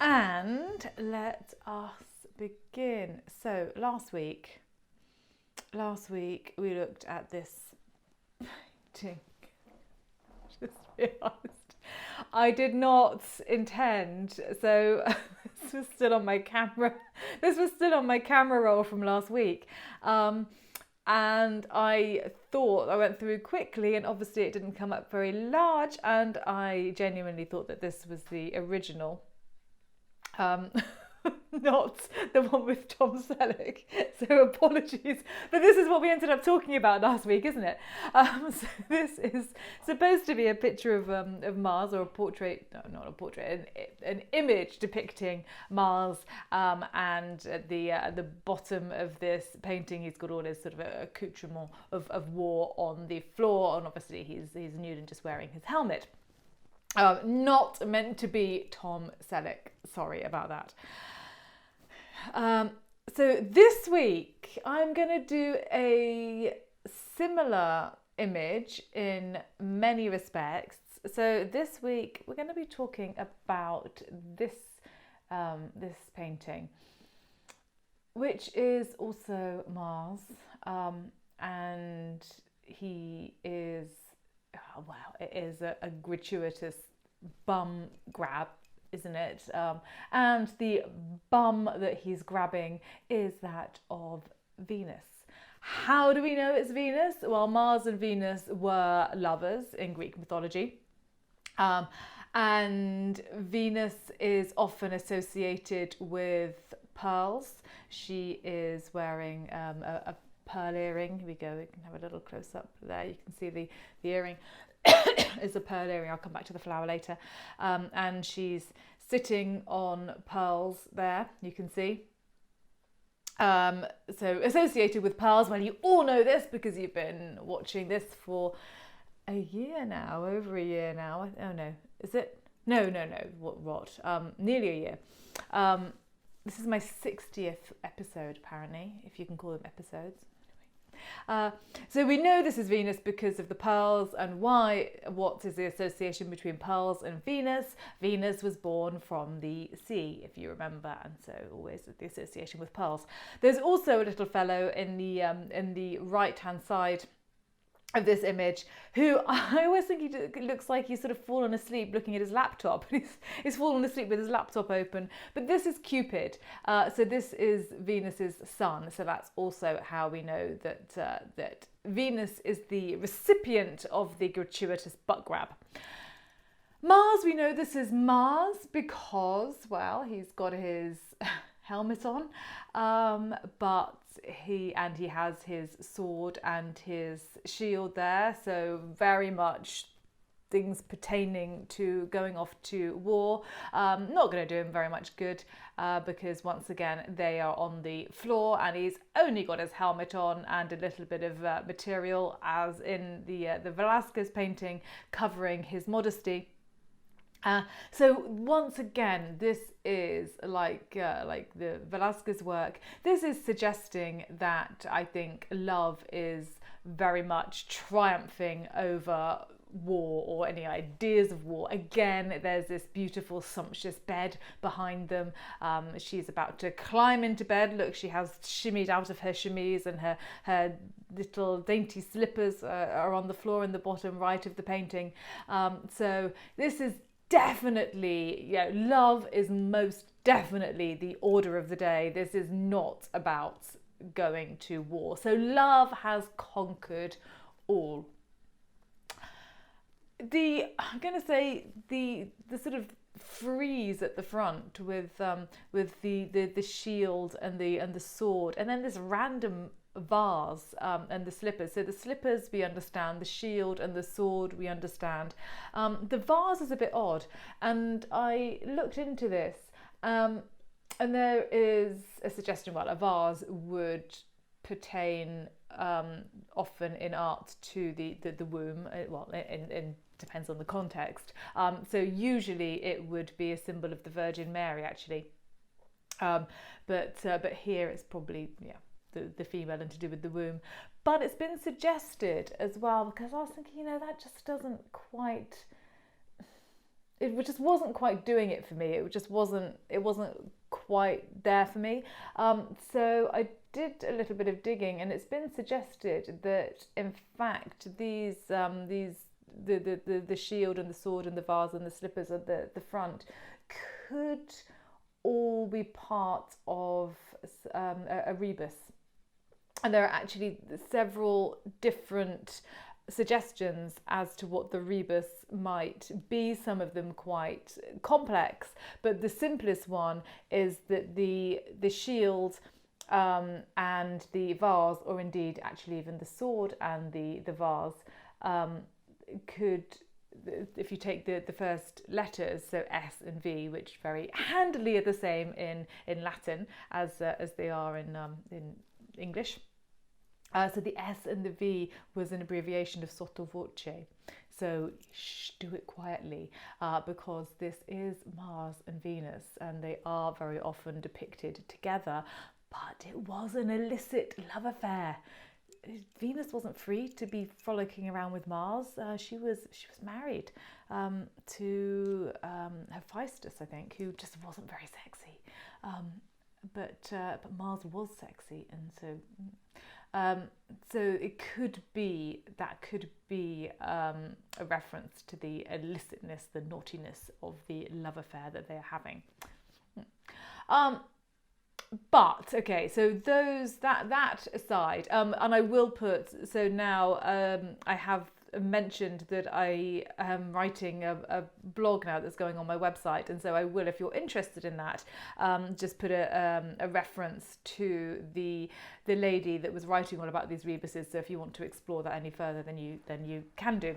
And let us begin. So last week we looked at this painting. Just realised I did not intend. So this was still on my camera. This was still on my camera roll from last week. And I thought I went through quickly, and obviously it didn't come up very large, and I genuinely thought that this was the original, not the one with Tom Selleck. So apologies, but this is what we ended up talking about last week, isn't it? So this is supposed to be a picture of Mars, or a portrait, no, not a portrait, an image depicting Mars, and at the bottom of this painting he's got all his sort of accoutrement of war on the floor, and obviously he's nude and just wearing his helmet. Not meant to be Tom Selleck. Sorry about that. So this week I'm going to do a similar image in many respects. So this week we're going to be talking about this painting, which is also Mars, and he is, oh, wow, it is a gratuitous bum grab, isn't it? And the bum that he's grabbing is that of Venus. How do we know it's Venus? Well, Mars and Venus were lovers in Greek mythology. And Venus is often associated with pearls. She is wearing a pearl earring. Here we go, we can have a little close up there. You can see the earring is a pearl earring. I'll come back to the flower later. And she's sitting on pearls there, you can see. So associated with pearls, well, you all know this because you've been watching this for a year now, over a year now. Oh no, is it? No, what? Nearly a year. This is my 60th episode, apparently, if you can call them episodes. So we know this is Venus because of the pearls, and why. What is the association between pearls and Venus? Venus was born from the sea, if you remember, and so always the association with pearls. There's also a little fellow in the right-hand side of this image who I always think he looks like he's sort of fallen asleep looking at his laptop. He's fallen asleep with his laptop open, but this is Cupid. So this is Venus's son. So that's also how we know that Venus is the recipient of the gratuitous butt grab. Mars, we know this is Mars because, well, he's got his helmet on, but he has his sword and his shield there, so very much things pertaining to going off to war. Not going to do him very much good, because once again they are on the floor and he's only got his helmet on and a little bit of material, as in the Velázquez painting, covering his modesty. So once again, this is like the Velázquez work. This is suggesting that I think love is very much triumphing over war or any ideas of war. Again, there's this beautiful sumptuous bed behind them. She's about to climb into bed. Look, she has shimmied out of her chemise, and her little dainty slippers are on the floor in the bottom right of the painting. So this is definitely, love is most definitely the order of the day. This is not about going to war. So love has conquered all. I'm going to say the sort of frieze at the front with the shield and the sword, and then this random vase, and the slippers. So the slippers we understand, the shield and the sword we understand. The vase is a bit odd, and I looked into this, and there is a suggestion. Well, a vase would pertain often in art to the womb. Well, in depends on the context. So usually it would be a symbol of the Virgin Mary, actually. But here it's probably the female and to do with the womb. But it's been suggested as well, because I was thinking, that just doesn't quite it just wasn't quite doing it for me. It wasn't quite there for me. So I did a little bit of digging, and it's been suggested that in fact the shield and the sword and the vase and the slippers at the front could all be part of a rebus. And there are actually several different suggestions as to what the rebus might be, some of them quite complex, but the simplest one is that the shield and the vase, or indeed actually even the sword and the vase, could, if you take the first letters, so S and V, which very handily are the same in Latin as they are in English. So the S and the V was an abbreviation of sotto voce. So do it quietly, because this is Mars and Venus, and they are very often depicted together. But it was an illicit love affair. Venus wasn't free to be frolicking around with Mars. She was married to Hephaestus, I think, who just wasn't very sexy. But Mars was sexy, and so it could be a reference to the illicitness, the naughtiness of the love affair that they're having. But okay, so that aside, and I will put, so now I have mentioned that I am writing a blog now that's going on my website, and so I will, if you're interested in that, just put a reference to the lady that was writing all about these rebuses. So if you want to explore that any further, then you can do.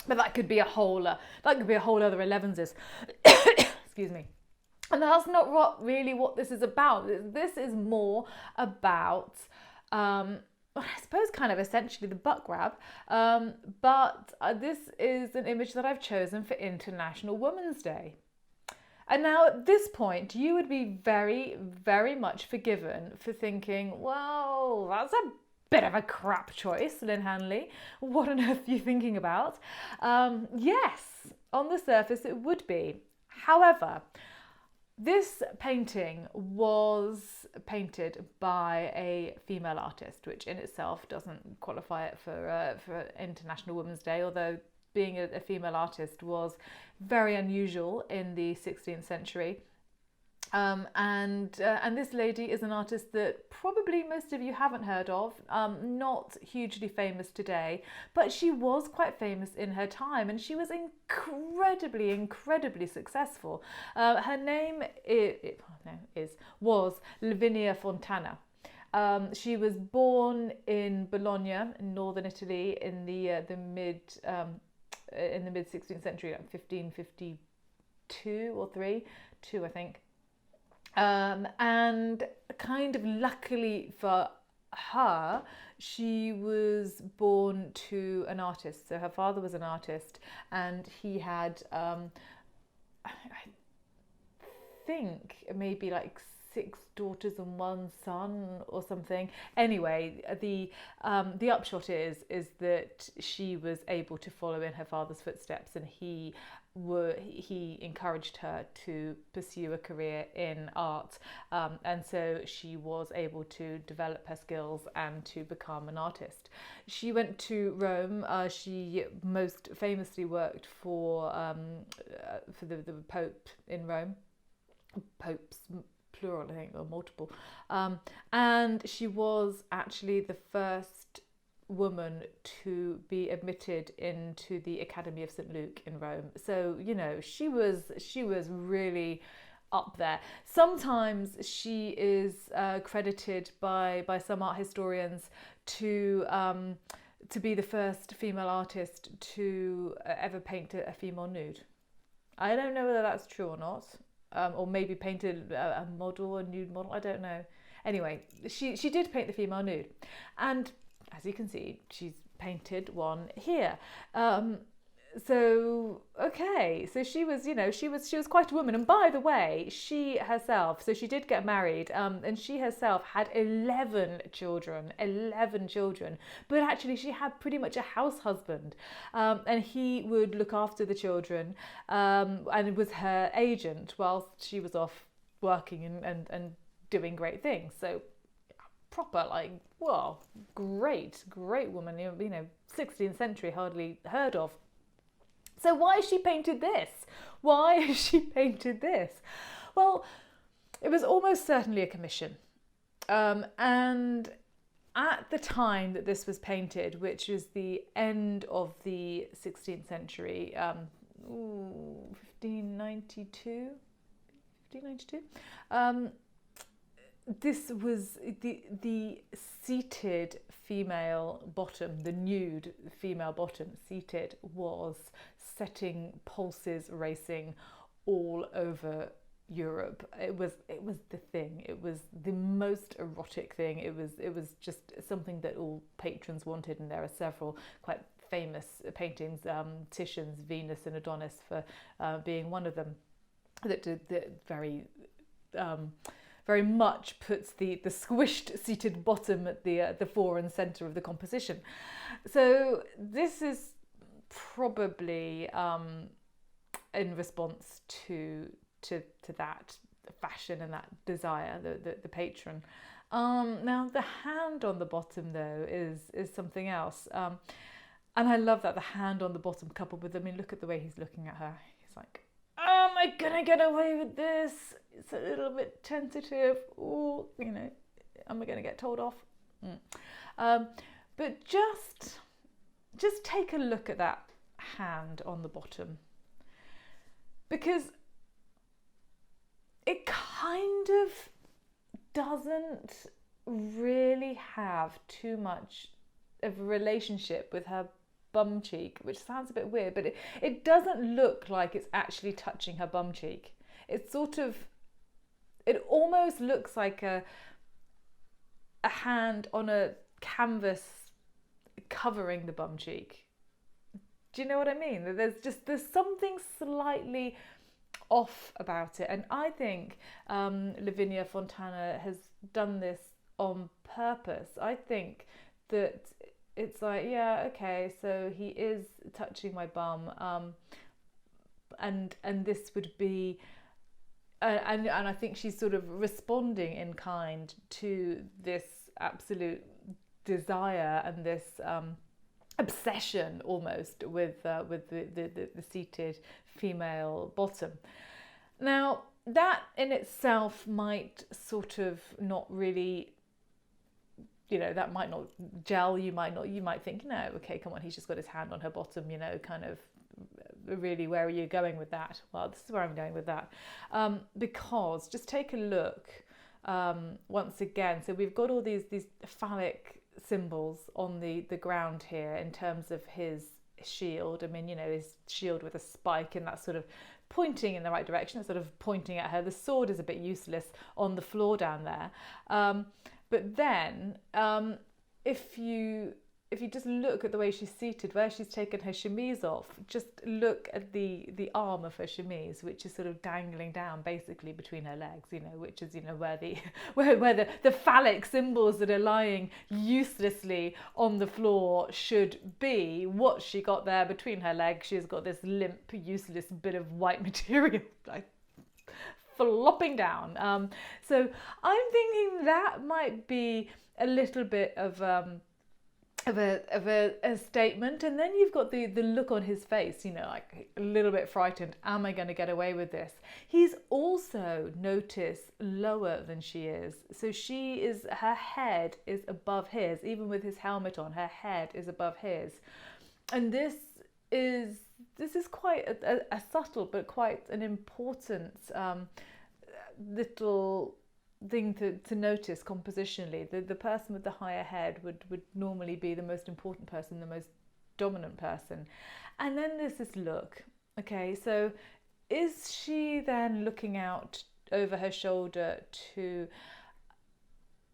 But that could be a whole other Elevenses. Excuse me. And that's not really what this is about. This is more about, I suppose, kind of essentially the butt grab. But this is an image that I've chosen for International Women's Day. And now at this point, you would be very, very much forgiven for thinking, well, that's a bit of a crap choice, Lynne Hanley. What on earth are you thinking about? Yes, on the surface it would be. However, this painting was painted by a female artist, which in itself doesn't qualify it for International Women's Day, although being a female artist was very unusual in the 16th century. And this lady is an artist that probably most of you haven't heard of, not hugely famous today, but she was quite famous in her time, and she was incredibly successful. Her name was Lavinia Fontana. She was born in Bologna, in northern Italy, in the mid 16th century, like 1552 or 2, I think. And kind of luckily for her, she was born to an artist. So her father was an artist, and he had, I think, maybe like 6 daughters and 1 son or something. Anyway, the upshot is that she was able to follow in her father's footsteps, and he encouraged her to pursue a career in art, and so she was able to develop her skills and to become an artist. She went to Rome. She most famously worked for the Pope in Rome. Popes, plural, I think, or multiple. And she was actually the first woman to be admitted into the Academy of St. Luke in Rome. So, you know, she was really up there. Sometimes she is credited by some art historians to be the first female artist to ever paint a female nude. I don't know whether that's true or not. Or maybe painted a nude model, I don't know. Anyway, she did paint the female nude. And as you can see, she's painted one here. So okay, so she was, she was quite a woman. And by the way, she herself, so she did get married, and she herself had 11 children. But actually, she had pretty much a house husband, and he would look after the children, and was her agent whilst she was off working and doing great things. So proper, like, well, great woman, 16th century, hardly heard of. So why has she painted this? Why has she painted this? Well, it was almost certainly a commission. And at the time that this was painted, which was the end of the 16th century, 1592, this was the seated female bottom, the nude female bottom, seated, was setting pulses racing all over Europe. It was the thing. It was the most erotic thing. It was just something that all patrons wanted, and there are several quite famous paintings, Titian's Venus and Adonis for being one of them, that very much puts the squished seated bottom at the fore and centre of the composition. So this is probably in response to that fashion and that desire, the patron. Now the hand on the bottom though is something else, and I love that the hand on the bottom coupled with, I mean, look at the way he's looking at her. He's like, am I gonna get away with this? It's a little bit tentative. Ooh, am I gonna get told off? But just take a look at that hand on the bottom, because it kind of doesn't really have too much of a relationship with her bum cheek, which sounds a bit weird, but it doesn't look like it's actually touching her bum cheek. It's it almost looks like a hand on a canvas covering the bum cheek. Do you know what I mean? There's something slightly off about it, and I think Lavinia Fontana has done this on purpose. I think that it's like, yeah, okay, so he is touching my bum, and this would be, and I think she's sort of responding in kind to this absolute desire and this obsession almost with the seated female bottom. Now that in itself might sort of not really, that might not gel. You might think, no, okay, come on, he's just got his hand on her bottom, kind of, really, where are you going with that? Well, this is where I'm going with that, because just take a look once again. So we've got all these phallic symbols on the ground here in terms of his shield. I mean, his shield with a spike, and that's sort of pointing in the right direction. It's sort of pointing at her. The sword is a bit useless on the floor down there. But then if you just look at the way she's seated, where she's taken her chemise off, just look at the arm of her chemise, which is sort of dangling down basically between her legs, which is, where the phallic symbols that are lying uselessly on the floor should be. What she got there between her legs, she's got this limp, useless bit of white material flopping down. So I'm thinking that might be a little bit of a statement. And then you've got the look on his face, like a little bit frightened. Am I going to get away with this? He's also, notice, lower than she is. So her head is above his. Even with his helmet on, her head is above his. And this is quite a subtle but quite an important little thing to notice compositionally. The person with the higher head would normally be the most important person, the most dominant person. And then there's this look. Okay, so is she then looking out over her shoulder to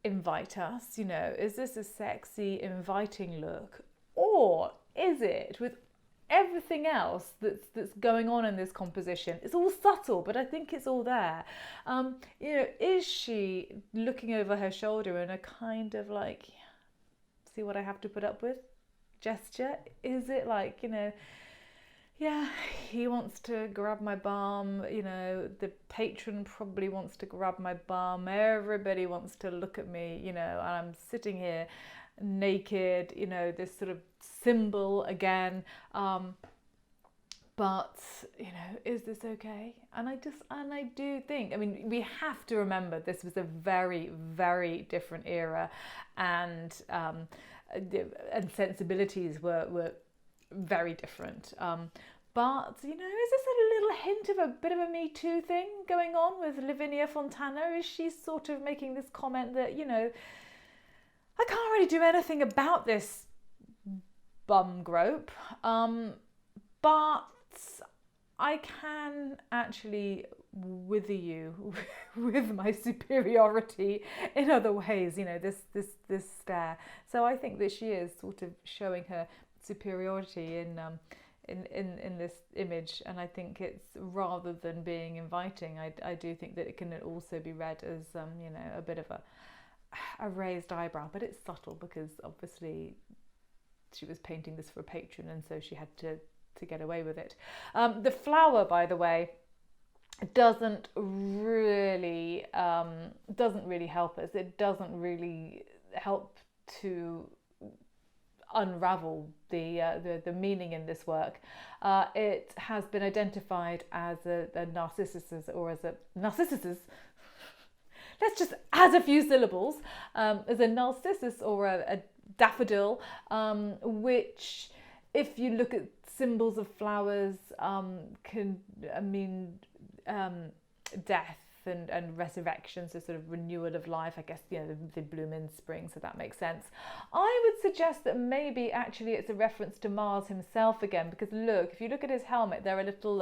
invite us? Is this a sexy, inviting look? Or is it, with everything else that's going on in this composition. It's all subtle, but I think it's all there. Is she looking over her shoulder in a kind of like, see what I have to put up with gesture? Is it like, yeah, he wants to grab my bum, the patron probably wants to grab my bum, everybody wants to look at me, and I'm sitting here naked, this sort of symbol again. But, is this okay? And I do think, we have to remember this was a very, very different era, and sensibilities were very different. But, is this a little hint of a bit of a Me Too thing going on with Lavinia Fontana? Is she sort of making this comment that, I can't really do anything about this bum grope, but I can actually wither you with my superiority in other ways, this stare. So I think that she is sort of showing her superiority in this image, and I think it's, rather than being inviting, I do think that it can also be read as a bit of a raised eyebrow, but it's subtle because obviously she was painting this for a patron, and so she had to get away with it. The flower, by the way, doesn't really help us. It doesn't really help to unravel the meaning in this work. It has been identified as a narcissus, or as a narcissus. Let's just add a few syllables. As a narcissus or a daffodil, which, if you look at symbols of flowers, can mean death and resurrection, so sort of renewal of life. I guess they bloom in spring, so that makes sense. I would suggest that maybe actually it's a reference to Mars himself again, because look, if you look at his helmet, there are little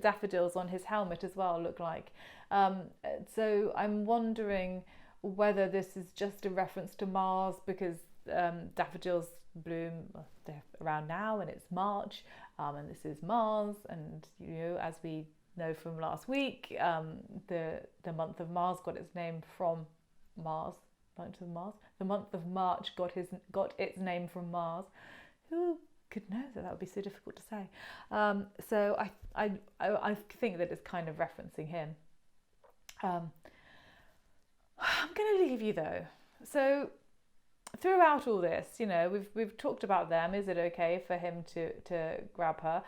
daffodils on his helmet as well, look like. So I'm wondering whether this is just a reference to Mars, because daffodils bloom, well, they're around now and it's March, and this is Mars, and as we know from last week, the month of Mars got its name from Mars. The month of March got its name from Mars. Who could know that would be so difficult to say? So I think that it's kind of referencing him. I'm going to leave you though. So throughout all this, we've talked about them. Is it okay for him to grab her?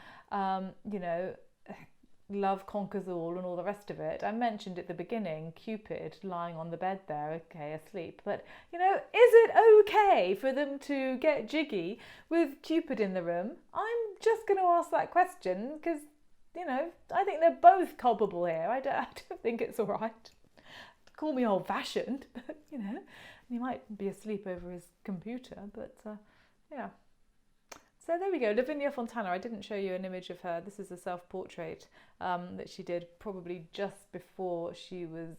Love conquers all and all the rest of it. I mentioned at the beginning Cupid lying on the bed there, okay, asleep. But, is it okay for them to get jiggy with Cupid in the room? I'm just going to ask that question because, I think they're both culpable here. I don't think it's all right. Call me old-fashioned, but, he might be asleep over his computer, but, yeah. So there we go, Lavinia Fontana. I didn't show you an image of her. This is a self-portrait that she did probably just before she was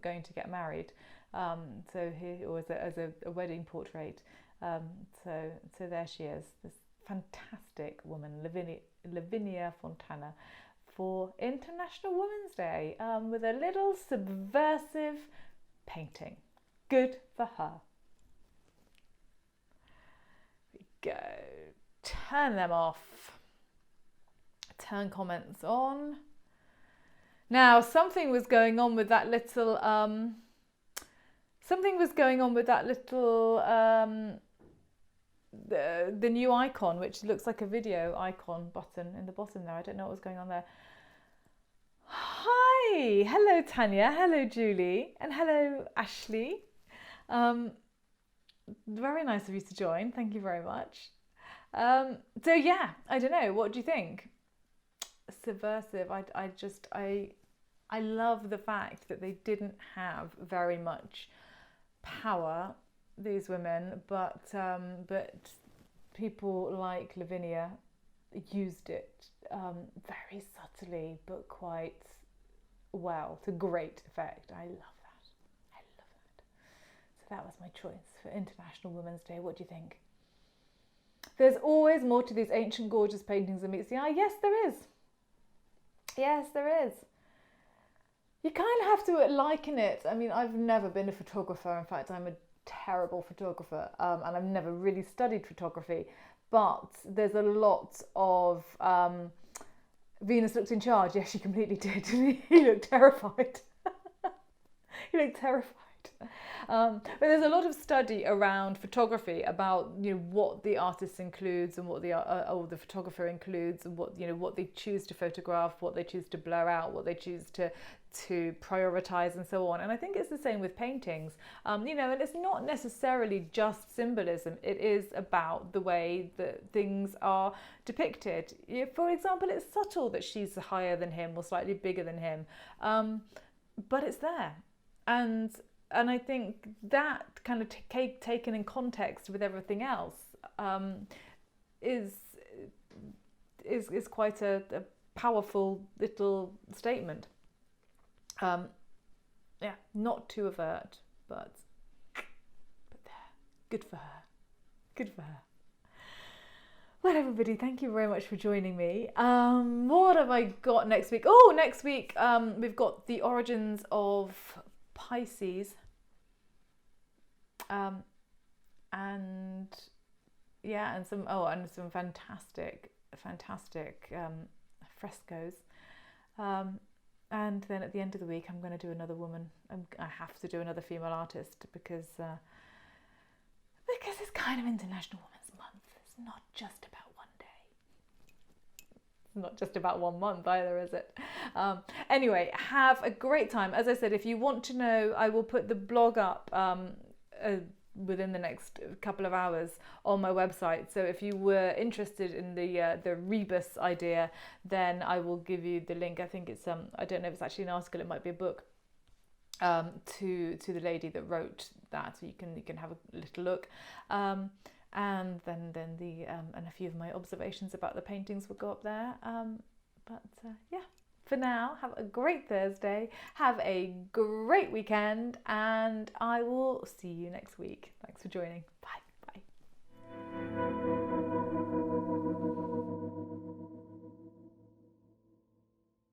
going to get married. So here, or as a wedding portrait. So there she is, this fantastic woman, Lavinia Fontana, for International Women's Day, with a little subversive painting. Good for her. Here we go. Turn them off. Turn comments on. Now, something was going on with that little the new icon, which looks like a video icon button in the bottom there. I don't know what was going on there. Hi, hello Tanya, hello Julie, and hello Ashley. Very nice of you to join. Thank you very much. So yeah, I don't know. What do you think? Subversive. I love the fact that they didn't have very much power, these women, but people like Lavinia used it very subtly, but quite well, to great effect. I love that. I love that. So that was my choice for International Women's Day. What do you think? there's always more to these ancient, gorgeous paintings than meets the eye. Yes, there is. Yes, there is. You kind of have to liken it. I mean, I've never been a photographer. In fact, I'm a terrible photographer, and I've never really studied photography. But there's a lot of Venus looked in charge. Yes, she completely did. He looked terrified. He looked terrified. But there's a lot of study around photography about what the artist includes and what the photographer includes, and what they choose to photograph, what they choose to blur out, what they choose to prioritize, and so on. And I think it's the same with paintings. And it's not necessarily just symbolism. It is about the way that things are depicted. For example, it's subtle that she's higher than him or slightly bigger than him, but it's there. And I think that kind of taken in context with everything else is quite a powerful little statement. Not too overt, but there. Good for her. Good for her. Well, everybody, thank you very much for joining me. What have I got next week? Oh, next week we've got the origins of Pisces. And some fantastic frescoes. And then at the end of the week, I'm going to do another woman. I have to do another female artist because it's kind of International Women's Month. It's not just about one day. It's not just about 1 month either, is it? Anyway, have a great time. As I said, if you want to know, I will put the blog up within the next couple of hours on my website. So if you were interested in the rebus idea, then I will give you the link. I think it's I don't know if it's actually an article, it might be a book, to the lady that wrote that, so you can have a little look. And then and a few of my observations about the paintings will go up there. For now, have a great Thursday, have a great weekend, and I will see you next week. Thanks for joining. Bye.